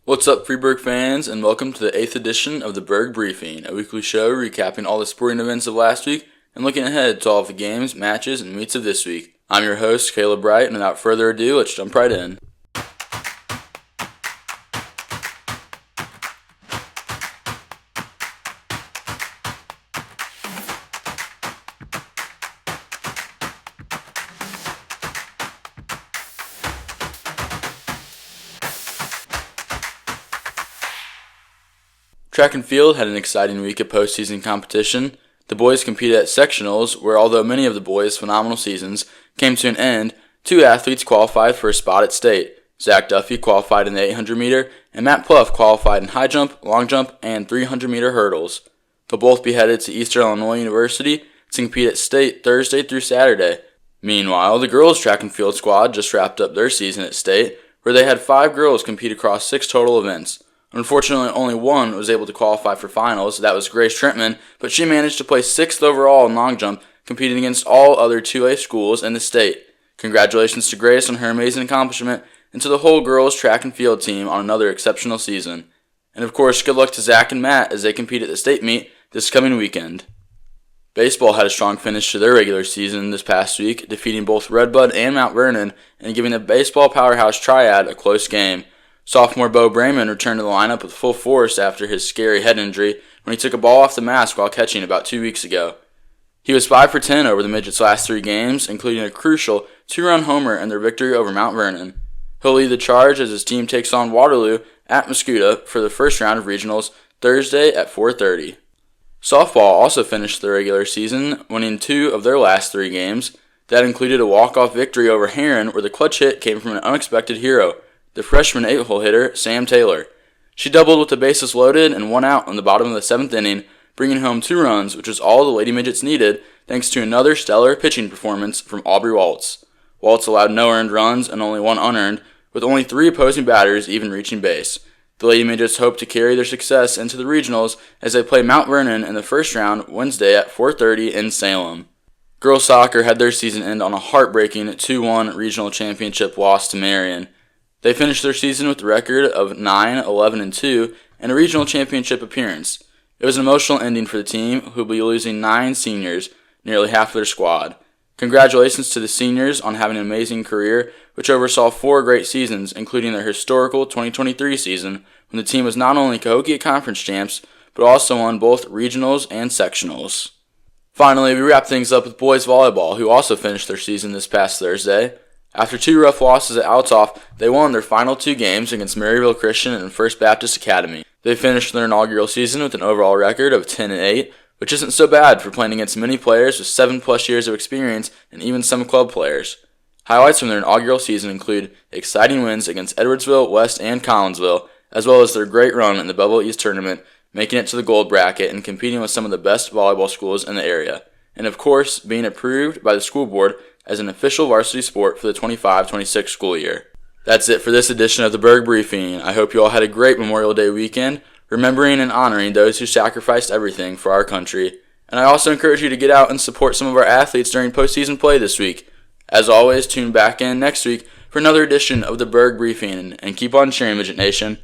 What's up, Burg fans, and welcome to the 8th edition of the Burg Briefing, a weekly show recapping all the sporting events of last week and looking ahead to all of the games, matches, and meets of this week. I'm your host, Caleb Bright, and without further ado, let's jump right in. Track and field had an exciting week of postseason competition. The boys competed at sectionals, where although many of the boys' phenomenal seasons came to an end, two athletes qualified for a spot at state. Zach Duffy qualified in the 800-meter, and Matt Pluff qualified in high jump, long jump, and 300-meter hurdles. They'll both be headed to Eastern Illinois University to compete at state Thursday through Saturday. Meanwhile, the girls' track and field squad just wrapped up their season at state, where they had 5 girls compete across 6 total events. Unfortunately, only one was able to qualify for finals. That was Grace Trentman, but she managed to place 6th overall in long jump, competing against all other 2A schools in the state. Congratulations to Grace on her amazing accomplishment, and to the whole girls track and field team on another exceptional season. And of course, good luck to Zach and Matt as they compete at the state meet this coming weekend. Baseball had a strong finish to their regular season this past week, defeating both Redbud and Mount Vernon, and giving the baseball powerhouse triad a close game. Sophomore Bo Brayman returned to the lineup with full force after his scary head injury when he took a ball off the mask while catching about 2 weeks ago. He was 5 for 10 over the Midget's last 3 games, including a crucial 2-run homer in their victory over Mount Vernon. He'll lead the charge as his team takes on Waterloo at Mascoutah for the first round of regionals Thursday at 4:30. Softball also finished the regular season, winning 2 of their last 3 games. That included a walk-off victory over Heron, where the clutch hit came from an unexpected hero, the freshman 8-hole hitter, Sam Taylor. She doubled with the bases loaded and 1 out in the bottom of the 7th inning, bringing home 2 runs, which was all the Lady Midgets needed, thanks to another stellar pitching performance from Aubrey Waltz. Waltz allowed no earned runs and only 1 unearned, with only 3 opposing batters even reaching base. The Lady Midgets hope to carry their success into the regionals as they play Mount Vernon in the first round Wednesday at 4:30 in Salem. Girls soccer had their season end on a heartbreaking 2-1 regional championship loss to Marion. They finished their season with a record of 9-11-2 and a regional championship appearance. It was an emotional ending for the team, who will be losing 9 seniors, nearly half of their squad. Congratulations to the seniors on having an amazing career, which oversaw 4 great seasons, including their historical 2023 season, when the team was not only Cahokia Conference champs, but also won both regionals and sectionals. Finally, we wrap things up with boys volleyball, who also finished their season this past Thursday. After 2 rough losses at Altoff, they won their final 2 games against Maryville Christian and First Baptist Academy. They finished their inaugural season with an overall record of 10-8, which isn't so bad for playing against many players with 7+ years of experience and even some club players. Highlights from their inaugural season include exciting wins against Edwardsville, West, and Collinsville, as well as their great run in the Bevel East tournament, making it to the gold bracket and competing with some of the best volleyball schools in the area. And of course, being approved by the school board as an official varsity sport for the 25-26 school year. That's it for this edition of the Burg Briefing. I hope you all had a great Memorial Day weekend, remembering and honoring those who sacrificed everything for our country. And I also encourage you to get out and support some of our athletes during postseason play this week. As always, tune back in next week for another edition of the Burg Briefing, and keep on cheering, Midget Nation.